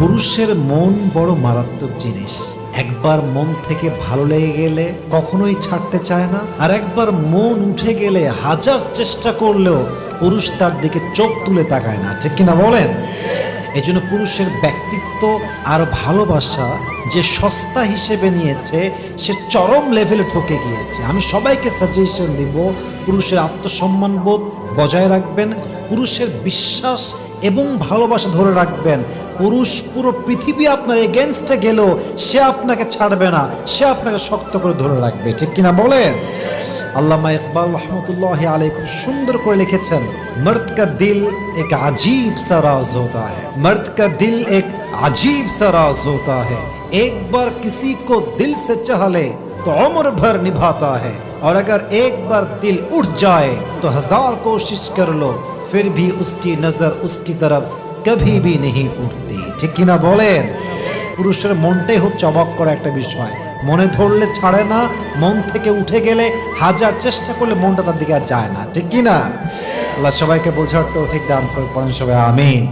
পুরুষের মন বড় মারাত্মক জিনিস। একবার মন থেকে ভালো লেগে গেলে কখনোই ছাড়তে চায় না, আর একবার মন উঠে গেলে হাজার চেষ্টা করলেও পুরুষ তার দিকে চোখ তুলে তাকায় না, ঠিক কিনা বলেন? এই জন্য পুরুষের ব্যক্তিত্ব আর ভালোবাসা যে সস্তা হিসেবে নিয়েছে, সে চরম লেভেলে ঠকে গিয়েছে। আমি সবাইকে সাজেশন দিব, পুরুষের আত্মসম্মানবোধ বজায় রাখবেন, পুরুষের বিশ্বাস এবং ভালোবাসা ধরে রাখবেন। পুরুষ পুরো পৃথিবী আপনার এগেনস্টে গেলেও সে আপনাকে ছাড়বে না, সে আপনাকে শক্ত করে ধরে রাখবে, ঠিক কিনা বলেন? আল্লামা ইকবাল রহমতুল্লাহ আলাইহি খুব সুন্দর করে লিখেছেন, मर्द का दिल एक अजीब सा राज होता है, मर्द का दिल एक अजीब सा राज होता है, एक बार किसी को दिल से चाह ले तो उम्र भर निभाता है, और अगर एक बार दिल उठ जाए तो हजार कोशिश कर लो फिर भी उसकी नजर उसकी तरफ कभी भी नहीं उठती, ঠিক কিনা বলেন? পুরুষের মনটাই হচ্ছে অবাক করা একটা বিষয়। মনে ধরলে ছাড়ে না, মন থেকে উঠে গেলে হাজার চেষ্টা করলে মনটা তার দিকে আর যায় না, ঠিক কিনা? আল্লাহ সবাইকে বোঝার তৌফিক দান করে, পড়েন সবাই আমিন।